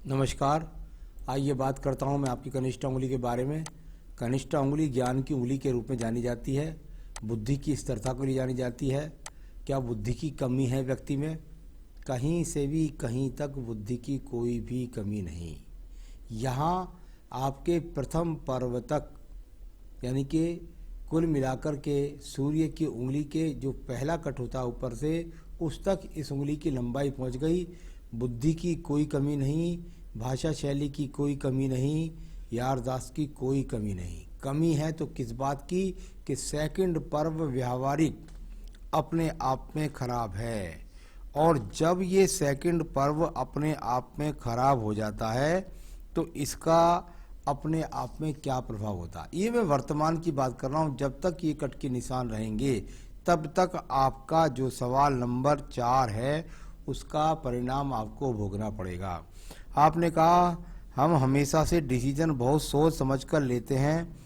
नमस्कार। आइए बात करता हूं मैं आपकी कनिष्ठ उंगली के बारे में। कनिष्ठ उंगली ज्ञान की उंगली के रूप में जानी जाती है, बुद्धि की स्थिरता के लिए जानी जाती है। क्या बुद्धि की कमी है व्यक्ति में? कहीं से भी कहीं तक बुद्धि की कोई भी कमी नहीं। यहाँ आपके प्रथम पर्व तक, यानी कि कुल मिलाकर के सूर्य की उंगली के जो पहला कट होता है ऊपर से, उस तक इस उंगली की लंबाई पहुंच गई। बुद्धि की कोई कमी नहीं, भाषा शैली की कोई कमी नहीं, यारदाश्त की कोई कमी नहीं। कमी है तो किस बात की कि सेकंड पर्व व्यावहारिक अपने आप में खराब है। और जब ये सेकंड पर्व अपने आप में खराब हो जाता है तो इसका अपने आप में क्या प्रभाव होता है, ये मैं वर्तमान की बात कर रहा हूँ। जब तक ये कट के निशान रहेंगे तब तक आपका जो सवाल नंबर 4 है उसका परिणाम आपको भोगना पड़ेगा। आपने कहा हम हमेशा से डिसीजन बहुत सोच समझ कर लेते हैं,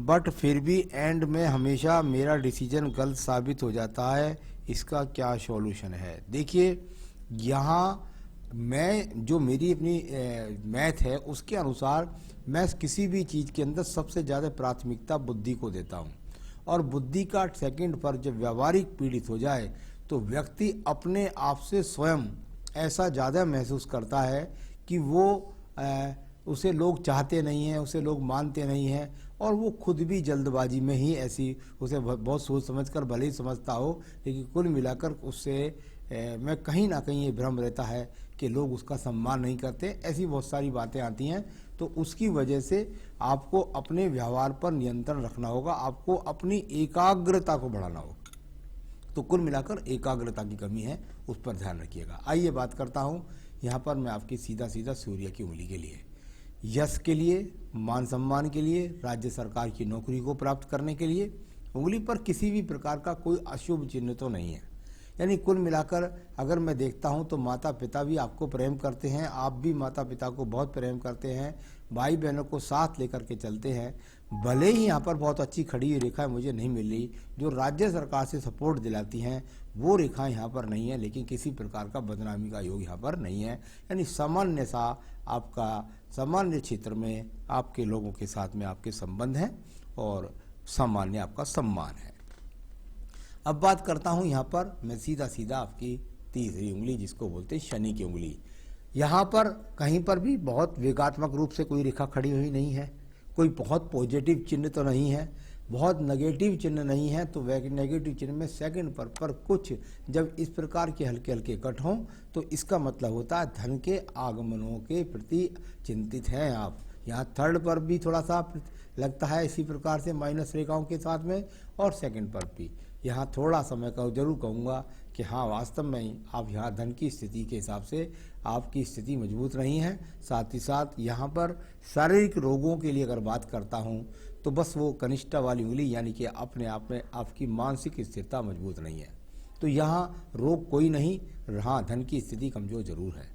बट फिर भी एंड में हमेशा मेरा डिसीजन गलत साबित हो जाता है, इसका क्या सॉल्यूशन है? देखिए, यहाँ मैं जो मेरी अपनी मैथ है उसके अनुसार मैं किसी भी चीज़ के अंदर सबसे ज़्यादा प्राथमिकता बुद्धि को देता हूँ। और बुद्धि का सेकंड पर जब व्यवहारिक पीड़ित हो जाए तो व्यक्ति अपने आप से स्वयं ऐसा ज़्यादा महसूस करता है कि वो उसे लोग चाहते नहीं हैं, उसे लोग मानते नहीं हैं, और वो खुद भी जल्दबाजी में ही ऐसी उसे बहुत सोच समझकर भले ही समझता हो, लेकिन कुल मिलाकर उससे मैं कहीं ना कहीं ये भ्रम रहता है कि लोग उसका सम्मान नहीं करते। ऐसी बहुत सारी बातें आती हैं, तो उसकी वजह से आपको अपने व्यवहार पर नियंत्रण रखना होगा, आपको अपनी एकाग्रता को बढ़ाना होगा। तो कुल मिलाकर एकाग्रता की कमी है, उस पर ध्यान रखिएगा। आइए बात करता हूँ यहाँ पर मैं आपकी सीधा सीधा सूर्य की उंगली के लिए, यश के लिए, मान सम्मान के लिए, राज्य सरकार की नौकरी को प्राप्त करने के लिए। उंगली पर किसी भी प्रकार का कोई अशुभ चिन्ह तो नहीं है। यानी कुल मिलाकर अगर मैं देखता हूं तो माता पिता भी आपको प्रेम करते हैं, आप भी माता पिता को बहुत प्रेम करते हैं, भाई बहनों को साथ लेकर के चलते हैं। भले ही यहाँ पर बहुत अच्छी खड़ी हुई रेखाएं मुझे नहीं मिल रही जो राज्य सरकार से सपोर्ट दिलाती हैं, वो रेखाएं यहाँ पर नहीं है, लेकिन किसी प्रकार का बदनामी का योग यहाँ पर नहीं है। यानी सामान्य सा आपका सामान्य क्षेत्र में आपके लोगों के साथ में आपके संबंध हैं और सामान्य आपका सम्मान है। अब बात करता हूं यहाँ पर मैं सीधा सीधा आपकी तीसरी उंगली, जिसको बोलते हैं शनि की उंगली। यहाँ पर कहीं पर भी बहुत वेगात्मक रूप से कोई रेखा खड़ी हुई नहीं है, कोई बहुत पॉजिटिव चिन्ह तो नहीं है, बहुत नेगेटिव चिन्ह नहीं है। तो नेगेटिव चिन्ह में सेकंड पर कुछ जब इस प्रकार के हल्के हल्के कट हों तो इसका मतलब होता है धन के आगमनों के प्रति चिंतित हैं आप। यहाँ थर्ड पर भी थोड़ा सा लगता है इसी प्रकार से माइनस रेखाओं के साथ में, और सेकंड पर भी यहाँ थोड़ा सा मैं जरूर कहूँगा कि हाँ, वास्तव में ही आप यहाँ धन की स्थिति के हिसाब से आपकी स्थिति मजबूत नहीं है। साथ ही साथ यहाँ पर शारीरिक रोगों के लिए अगर बात करता हूँ तो बस वो कनिष्ठ वाली उंगली, यानी कि अपने आप में आपकी मानसिक स्थिरता मजबूत नहीं है। तो यहाँ रोग कोई नहीं, हाँ धन की स्थिति कमजोर जरूर है।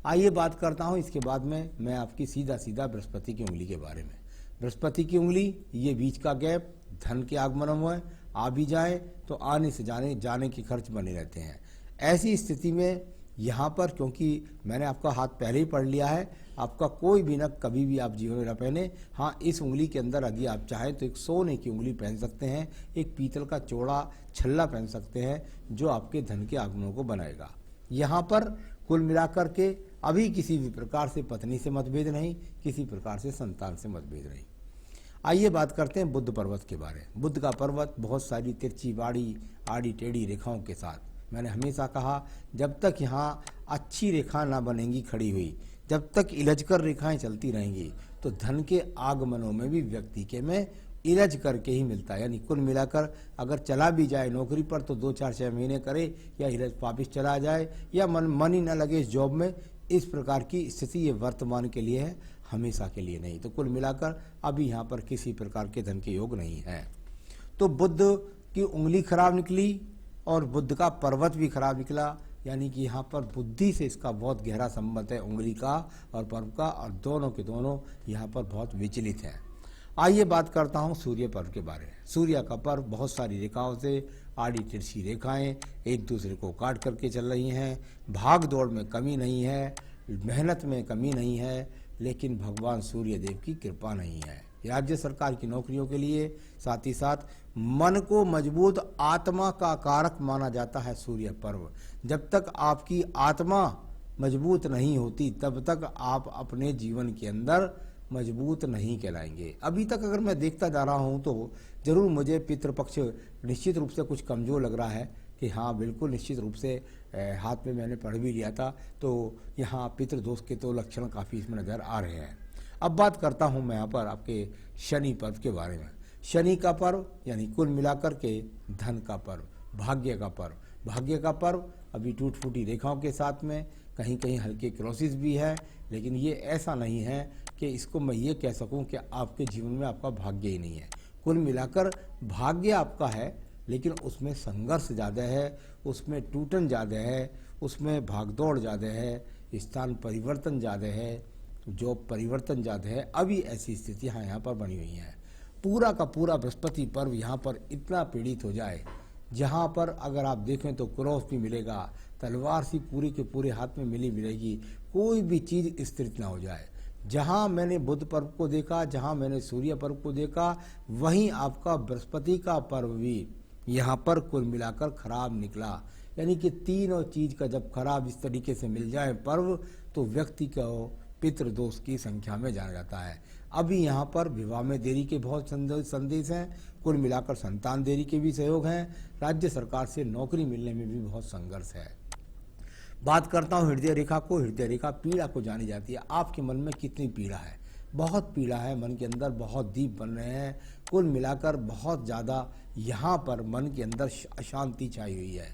आइए बात करता हूँ इसके बाद में मैं आपकी सीधा सीधा बृहस्पति की उंगली के बारे में। बृहस्पति की उंगली, ये बीच का गैप, धन के आगमन हुए, आ भी जाए तो आने से जाने के खर्च बने रहते हैं। ऐसी स्थिति में यहाँ पर, क्योंकि मैंने आपका हाथ पहले ही पढ़ लिया है, आपका कोई भी नग कभी भी आप जीवन में न पहने। हाँ, इस उंगली के अंदर यदि आप चाहें तो एक सोने की उंगली पहन सकते हैं, एक पीतल का चौड़ा छल्ला पहन सकते हैं जो आपके धन के आगमनों को बनाएगा। यहाँ पर कुल मिलाकर के अभी किसी भी प्रकार से पत्नी से मतभेद नहीं, किसी प्रकार से संतान से मतभेद नहीं। आइए बात करते हैं बुद्ध पर्वत के बारे में। बुद्ध का पर्वत बहुत सारी तिरछी बाड़ी आड़ी टेढ़ी रेखाओं के साथ। मैंने हमेशा कहा जब तक यहाँ अच्छी रेखा ना बनेंगी खड़ी हुई, जब तक इलझकर रेखाएं चलती रहेंगी, तो धन के आगमनों में भी व्यक्ति के में इलझ करके ही मिलता है। यानी कुल मिलाकर अगर चला भी जाए नौकरी पर तो 2-4-6 महीने करे, या इलझ वापिस चला जाए, या मन ही ना लगे इस जॉब में। इस प्रकार की स्थिति ये वर्तमान के लिए है, हमेशा के लिए नहीं। तो कुल मिलाकर अभी यहाँ पर किसी प्रकार के धन के योग नहीं है। तो बुद्ध की उंगली खराब निकली और बुद्ध का पर्वत भी खराब निकला, यानी कि यहाँ पर बुद्धि से इसका बहुत गहरा संबंध है, उंगली का और पर्व का, और दोनों के दोनों यहाँ पर बहुत विचलित हैं। आइए बात करता हूँ सूर्य पर्व के बारे में। सूर्य का पर्व बहुत सारी रेखाओं से आड़ी तिरछी रेखाएं एक दूसरे को काट करके चल रही हैं, भाग दौड़ में कमी नहीं है, मेहनत में कमी नहीं है, लेकिन भगवान सूर्य देव की कृपा नहीं है। राज्य सरकार की नौकरियों के लिए साथ ही साथ मन को मजबूत आत्मा का कारक माना जाता है सूर्य पर्व। जब तक आपकी आत्मा मजबूत नहीं होती तब तक आप अपने जीवन के अंदर मजबूत नहीं कहलाएंगे। अभी तक अगर मैं देखता जा रहा हूं तो जरूर मुझे पितृपक्ष निश्चित रूप से कुछ कमज़ोर लग रहा है कि हाँ बिल्कुल निश्चित रूप से हाथ में मैंने पढ़ भी लिया था, तो यहाँ पितृदोष के तो लक्षण काफ़ी इसमें नज़र आ रहे हैं। अब बात करता हूँ मैं यहाँ पर आपके शनि पर्व के बारे में। शनि का पर्व यानी कुल मिलाकर के धन का पर्व, भाग्य का पर्व। भाग्य का पर्व अभी टूट फूटी रेखाओं के साथ में कहीं कहीं हल्के क्रॉसिस भी है, लेकिन ये ऐसा नहीं है कि इसको मैं ये कह सकूं कि आपके जीवन में आपका भाग्य ही नहीं है। कुल मिलाकर भाग्य आपका है, लेकिन उसमें संघर्ष ज़्यादा है, उसमें टूटन ज़्यादा है, उसमें भागदौड़ ज़्यादा है, स्थान परिवर्तन ज़्यादा है, जॉब परिवर्तन ज़्यादा है। अभी ऐसी स्थितियाँ यहाँ पर बनी हुई हैं। पूरा का पूरा बृहस्पति पर्व यहाँ पर इतना पीड़ित हो जाए, जहाँ पर अगर आप देखें तो क्रॉस भी मिलेगा, तलवार सी पूरी के पूरे हाथ में मिलेगी, कोई भी चीज़ स्थिर ना हो जाए। जहाँ मैंने बुध पर्व को देखा, जहाँ मैंने सूर्य पर्व को देखा, वहीं आपका बृहस्पति का पर्व भी यहाँ पर कुल मिलाकर खराब निकला। यानी कि तीनों चीज़ का जब खराब इस तरीके से मिल जाए पर्व, तो व्यक्ति को पितृदोष की संख्या में जाना जाता है। अभी यहाँ पर विवाह में देरी के बहुत संदेश हैं, कुल मिलाकर संतान देरी के भी सहयोग हैं, राज्य सरकार से नौकरी मिलने में भी बहुत संघर्ष है। बात करता हूँ हृदय रेखा को। हृदय रेखा पीड़ा को जानी जाती है। आपके मन में कितनी पीड़ा है? बहुत पीड़ा है, मन के अंदर बहुत दीप बन रहे हैं, कुल मिलाकर बहुत ज़्यादा यहाँ पर मन के अंदर अशांति छाई हुई है।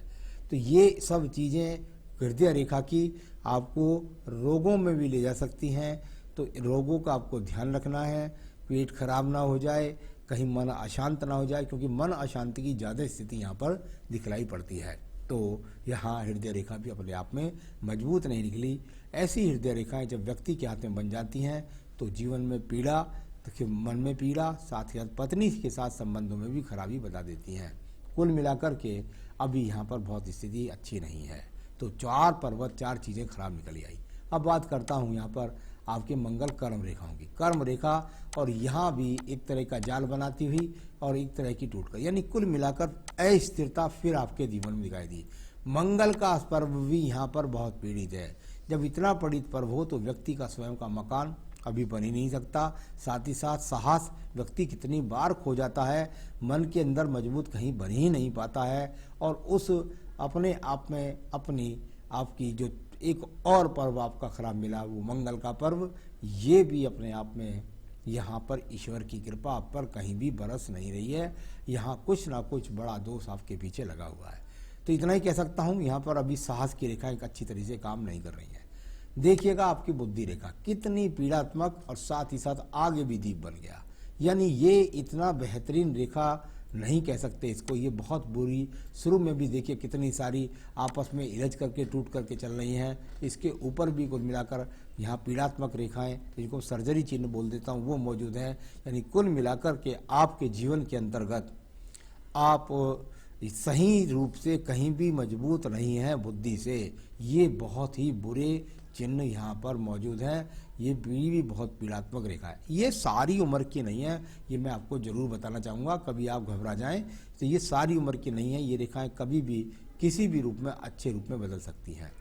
तो ये सब चीज़ें हृदय रेखा की आपको रोगों में भी ले जा सकती हैं। तो रोगों का आपको ध्यान रखना है, पेट खराब ना हो जाए, कहीं मन अशांत ना हो जाए, क्योंकि मन अशांति की ज़्यादा स्थिति यहाँ पर दिखलाई पड़ती है। तो यहाँ हृदय रेखा भी अपने आप में मजबूत नहीं निकली। ऐसी हृदय रेखाएं जब व्यक्ति के हाथ में बन जाती हैं तो जीवन में पीड़ा, तो मन में पीड़ा, साथ ही साथ पत्नी के साथ संबंधों में भी खराबी बता देती हैं। कुल मिलाकर के अभी यहाँ पर बहुत स्थिति अच्छी नहीं है। तो चार चीज़ें खराब निकली आई। अब बात करता हूँ यहाँ पर आपके मंगल कर्म रेखाओं की। कर्म रेखा और यहाँ भी एक तरह का जाल बनाती हुई और एक तरह की टूटकर, यानी कुल मिलाकर अस्थिरता फिर आपके जीवन में दिखाई दी। मंगल का पर्व भी यहाँ पर बहुत पीड़ित है। जब इतना पीड़ित पर्व हो तो व्यक्ति का स्वयं का मकान अभी बन ही नहीं सकता। साथ ही साथ साहस व्यक्ति कितनी बार खो जाता है, मन के अंदर मजबूत कहीं बन ही नहीं पाता है। और उस अपने आप में अपनी आपकी जो एक और पर्व आपका खराब मिला, वो मंगल का पर्व, ये भी अपने आप में यहाँ पर ईश्वर की कृपा आप पर कहीं भी बरस नहीं रही है। यहाँ कुछ ना कुछ बड़ा दोष आपके पीछे लगा हुआ है। तो इतना ही कह सकता हूँ, यहाँ पर अभी साहस की रेखा एक अच्छी तरीके से काम नहीं कर रही है। देखिएगा आपकी बुद्धि रेखा कितनी पीड़ात्मक और साथ ही साथ आगे भी दीप बन गया। यानी ये इतना बेहतरीन रेखा नहीं कह सकते इसको, ये बहुत बुरी। शुरू में भी देखिए कितनी सारी आपस में इलझ करके टूट करके चल रही हैं। इसके ऊपर भी कुल मिलाकर यहाँ पीड़ात्मक रेखाएं, जिनको सर्जरी चिन्ह बोल देता हूँ, वो मौजूद हैं। यानी कुल मिलाकर के आपके जीवन के अंतर्गत आप सही रूप से कहीं भी मजबूत नहीं हैं बुद्धि से। ये बहुत ही बुरे चिन्ह यहाँ पर मौजूद हैं। ये भी बहुत पीड़ात्मक रेखा है। ये सारी उम्र की नहीं है, ये मैं आपको जरूर बताना चाहूँगा। कभी आप घबरा जाएं तो ये सारी उम्र की नहीं है। ये रेखाएं कभी भी किसी भी रूप में अच्छे रूप में बदल सकती हैं।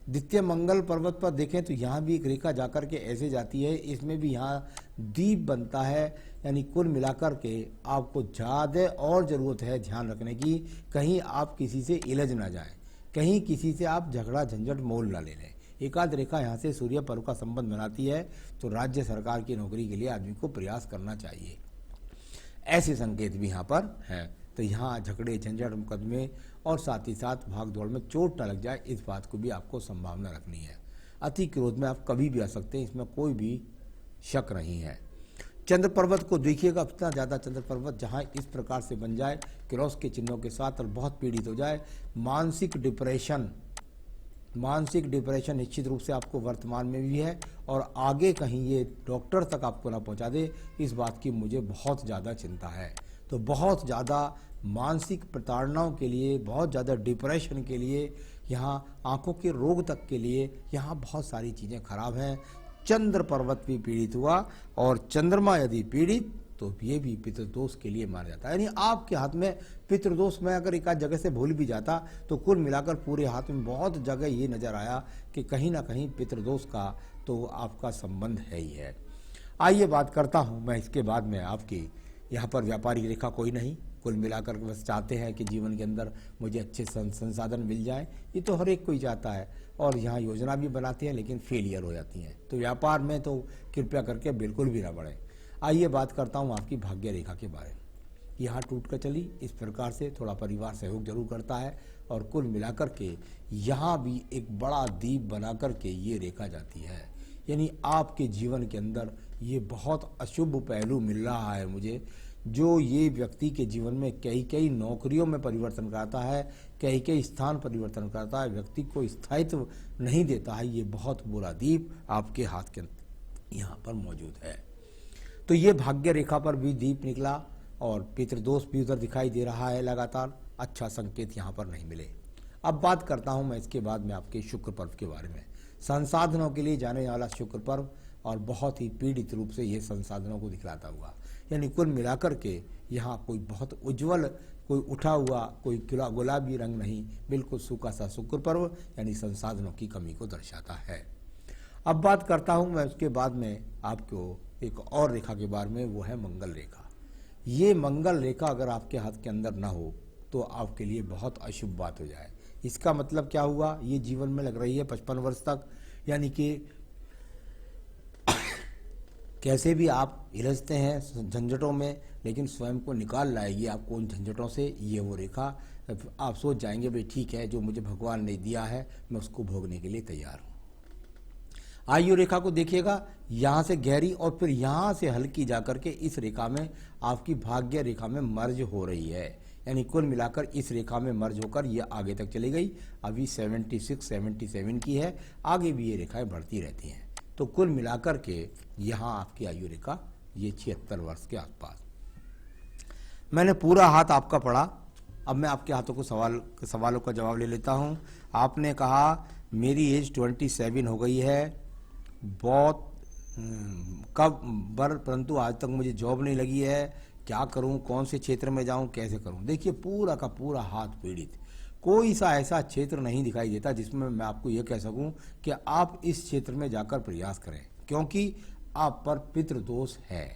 द्वितीय मंगल पर्वत पर देखें तो यहाँ भी एक रेखा जाकर के ऐसे जाती है, इसमें भी यहाँ दीप बनता है। यानी कुल मिलाकर के आपको ज़्यादा और ज़रूरत है ध्यान रखने की, कहीं आप किसी से इलझ ना जाएं, कहीं किसी से आप झगड़ा झंझट मोल ना ले लें। एक आध रेखा यहाँ से सूर्य पर्व का संबंध बनाती है, तो राज्य सरकार की नौकरी के लिए आदमी को प्रयास करना चाहिए। ऐसे संकेत भी यहाँ पर हैं। तो यहाँ झगड़े झंझट मुकदमे और साथ ही साथ भाग दौड़ में चोट न लग जाए, इस बात को भी आपको संभावना रखनी है। अति क्रोध में आप कभी भी आ सकते हैं, इसमें कोई भी शक नहीं है। चंद्र पर्वत को देखिएगा, इतना ज़्यादा चंद्र पर्वत जहाँ इस प्रकार से बन जाए क्रॉस के चिन्हों के साथ और बहुत पीड़ित हो जाए, मानसिक डिप्रेशन निश्चित रूप से आपको वर्तमान में भी है और आगे कहीं ये डॉक्टर तक आपको ना पहुंचा दे, इस बात की मुझे बहुत ज़्यादा चिंता है। तो बहुत ज़्यादा मानसिक प्रताड़नाओं के लिए, बहुत ज़्यादा डिप्रेशन के लिए यहाँ आंखों के रोग तक के लिए यहाँ बहुत सारी चीज़ें खराब हैं। चंद्र पर्वत भी पीड़ित हुआ और चंद्रमा यदि पीड़ित तो ये भी पितृदोष के लिए माना जाता है। यानी आपके हाथ में पितृदोष में अगर एक आध जगह से भूल भी जाता तो कुल मिलाकर पूरे हाथ में बहुत जगह ये नजर आया कि कहीं ना कहीं पितृदोष का तो आपका संबंध है ही है। आइए बात करता हूँ मैं इसके बाद में आपकी यहाँ पर व्यापारिक रेखा कोई नहीं, कुल मिलाकर बस चाहते हैं कि जीवन के अंदर मुझे अच्छे संसाधन मिल जाए, ये तो हर एक कोई चाहता है और यहाँ योजना भी बनाती है लेकिन फेलियर हो जाती हैं। तो व्यापार में तो कृपया करके बिल्कुल भी ना बढ़े। आइए बात करता हूँ आपकी भाग्य रेखा के बारे में। यहाँ टूट कर चली इस प्रकार से थोड़ा परिवार सहयोग जरूर करता है और कुल मिलाकर के यहाँ भी एक बड़ा दीप बना करके ये रेखा जाती है। यानी आपके जीवन के अंदर ये बहुत अशुभ पहलू मिल रहा है मुझे, जो ये व्यक्ति के जीवन में कई कई नौकरियों में परिवर्तन करता है, कई कई स्थान परिवर्तन करता है, व्यक्ति को स्थायित्व नहीं देता है। ये बहुत बुरा दीप आपके हाथ के यहाँ पर मौजूद है। तो ये भाग्य रेखा पर भी दीप निकला और पितृदोष भी उधर दिखाई दे रहा है लगातार, अच्छा संकेत यहाँ पर नहीं मिले। अब बात करता हूँ मैं इसके बाद में आपके शुक्र पर्व के बारे में। संसाधनों के लिए जाने वाला शुक्र पर्व और बहुत ही पीड़ित रूप से ये संसाधनों को दिखलाता हुआ, यानी कुल मिलाकर के यहाँ कोई बहुत उज्जवल, कोई उठा हुआ, कोई गुलाबी रंग नहीं, बिल्कुल सूखा सा शुक्र पर्व यानी संसाधनों की कमी को दर्शाता है। अब बात करता हूँ मैं उसके बाद में आपको एक और रेखा के बारे में, वो है मंगल रेखा। ये मंगल रेखा अगर आपके हाथ के अंदर ना हो तो आपके लिए बहुत अशुभ बात हो जाए। इसका मतलब क्या हुआ, ये जीवन में लग रही है 55 वर्ष तक, यानी कि कैसे भी आप हिलजते हैं झंझटों में, लेकिन स्वयं को निकाल लाएगी आपको उन झंझटों से ये वो रेखा। आप सोच जाएंगे भाई ठीक है, जो मुझे भगवान ने दिया है मैं उसको भोगने के लिए तैयार हूँ। आयु रेखा को देखिएगा, यहाँ से गहरी और फिर यहाँ से हल्की जाकर के इस रेखा में आपकी भाग्य रेखा में मर्ज हो रही है। यानी कुल मिलाकर इस रेखा में मर्ज होकर ये आगे तक चली गई। अभी 76-77 की है, आगे भी ये रेखाएं बढ़ती रहती हैं। तो कुल मिलाकर के यहाँ आपकी आयु रेखा ये 76 वर्ष के आसपास। मैंने पूरा हाथ आपका पढ़ा, अब मैं आपके हाथों को सवालों का जवाब ले लेता हूँ। आपने कहा मेरी एज 27 हो गई है, बहुत परंतु आज तक मुझे जॉब नहीं लगी है, क्या करूं, कौन से क्षेत्र में जाऊं, कैसे करूं। देखिए पूरा का पूरा हाथ पीड़ित, कोई सा ऐसा क्षेत्र नहीं दिखाई देता जिसमें मैं आपको यह कह सकूं कि आप इस क्षेत्र में जाकर प्रयास करें, क्योंकि आप पर पितृदोष है।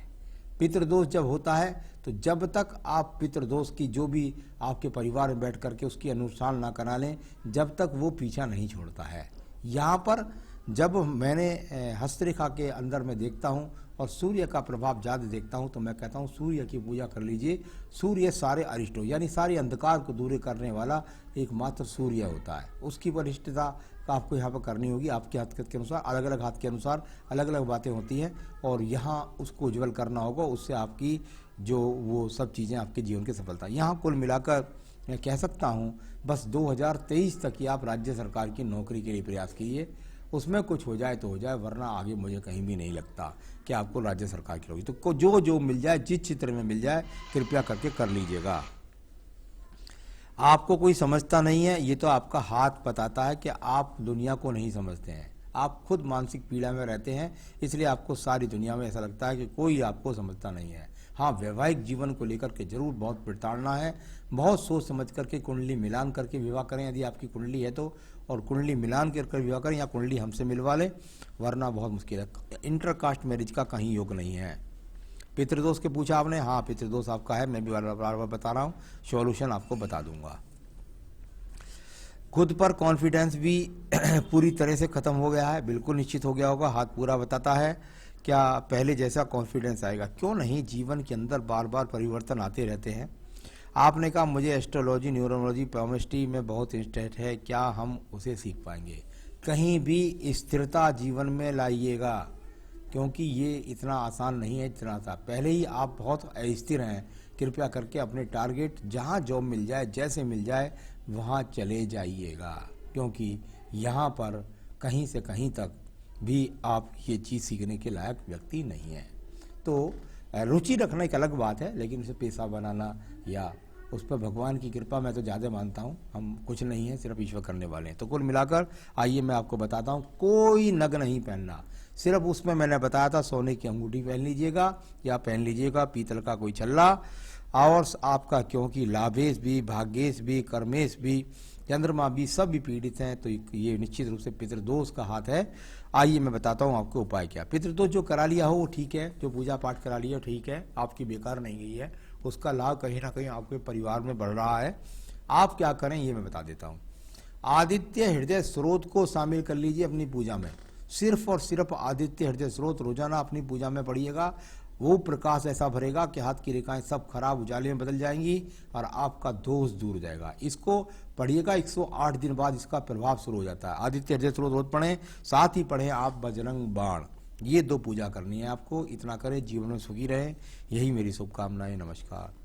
पितृदोष जब होता है तो जब तक आप पितृदोष की जो भी आपके परिवार में बैठ करके उसकी अनुष्ठान ना करा लें, जब तक वो पीछा नहीं छोड़ता है। यहाँ पर जब मैंने हस्तरेखा के अंदर में देखता हूँ और सूर्य का प्रभाव ज़्यादा देखता हूँ तो मैं कहता हूँ सूर्य की पूजा कर लीजिए। सूर्य सारे अरिष्टों यानी सारे अंधकार को दूर करने वाला एकमात्र सूर्य होता है, उसकी वरिष्ठता आपको यहाँ पर करनी होगी। आपके हाथ के अनुसार, अलग अलग हाथ के अनुसार अलग अलग बातें होती हैं और यहाँ उसको उज्जवल करना होगा, उससे आपकी जो वो सब चीज़ें आपके जीवन की सफलता। यहाँ कुल मिलाकर मैं कह सकता हूँ बस 2023 तक ही आप राज्य सरकार की नौकरी के लिए प्रयास कीजिए, उसमें कुछ हो जाए तो हो जाए, वरना आगे मुझे कहीं भी नहीं लगता कि आपको राज्य सरकार की नौकरी। तो जो जो मिल जाए, जिस क्षेत्र में मिल जाए, कृपया करके कर लीजिएगा। आपको कोई समझता नहीं है, ये तो आपका हाथ बताता है कि आप दुनिया को नहीं समझते हैं। आप खुद मानसिक पीड़ा में रहते हैं, इसलिए आपको सारी दुनिया में ऐसा लगता है कि कोई आपको समझता नहीं है। हाँ, वैवाहिक जीवन को लेकर के जरूर बहुत प्रताड़ना है, बहुत सोच समझ करके कुंडली मिलान करके विवाह करें यदि आपकी कुंडली है तो, और कुंडली मिलान कर विवाह करें या कुंडली हमसे मिलवा लें, वरना बहुत मुश्किल है। इंटरकास्ट मैरिज का कहीं योग नहीं है। पितृदोष के पूछा आपने, हाँ पितृदोष आपका है, मैं भी बार बार बता रहा हूँ, सॉल्यूशन आपको बता दूंगा। खुद पर कॉन्फिडेंस भी पूरी तरह से खत्म हो गया है, बिल्कुल निश्चित हो गया होगा, हाथ पूरा बताता है। क्या पहले जैसा कॉन्फिडेंस आएगा? क्यों नहीं, जीवन के अंदर बार बार परिवर्तन आते रहते हैं। आपने कहा मुझे एस्ट्रोलॉजी, न्यूरोलॉजी, पैमिस्ट्री में बहुत इंटरेस्ट है, क्या हम उसे सीख पाएंगे? कहीं भी स्थिरता जीवन में लाइएगा, क्योंकि ये इतना आसान नहीं है जितना था। पहले ही आप बहुत अस्थिर हैं, कृपया करके अपने टारगेट जहाँ जॉब मिल जाए, जैसे मिल जाए वहाँ चले जाइएगा, क्योंकि यहाँ पर कहीं से कहीं तक भी आप ये चीज़ सीखने के लायक व्यक्ति नहीं है। तो रुचि रखना एक अलग बात है, लेकिन उसे पेशा बनाना या उस पर भगवान की कृपा मैं तो ज़्यादा मानता हूँ। हम कुछ नहीं है, सिर्फ ईश्वर करने वाले हैं। तो कुल मिलाकर आइए मैं आपको बताता हूँ, कोई नग नहीं पहनना। सिर्फ उसमें मैंने बताया था सोने की अंगूठी पहन लीजिएगा या पहन लीजिएगा पीतल का कोई छल्ला। और आपका क्योंकि लाभेश भी, भाग्येश भी, कर्मेश भी, चंद्रमा भी, सब भी पीड़ित हैं, तो ये निश्चित रूप से पितृदोष का हाथ है। आइए मैं बताता हूँ आपको उपाय क्या। पितृदोष जो करा लिया हो वो ठीक है, जो पूजा पाठ करा लिया ठीक है, आपकी बेकार नहीं गई है, उसका लाभ कहीं ना कहीं आपके परिवार में बढ़ रहा है। आप क्या करें ये मैं बता देता हूँ। आदित्य हृदय स्रोत को शामिल कर लीजिए अपनी पूजा में। सिर्फ और सिर्फ आदित्य हृदय स्रोत रोजाना अपनी पूजा में पढ़िएगा। वो प्रकाश ऐसा भरेगा कि हाथ की रेखाएं सब खराब उजाले में बदल जाएंगी और आपका दोष दूर हो जाएगा। इसको पढ़िएगा, 108 दिन बाद इसका प्रभाव शुरू हो जाता है। आदित्य हृदय स्रोत रोज पढ़ें, साथ ही पढ़ें आप बजरंग बाण। ये 2 पूजा करनी है आपको। इतना करें, जीवन में सुखी रहे, यही मेरी शुभकामनाएं। नमस्कार।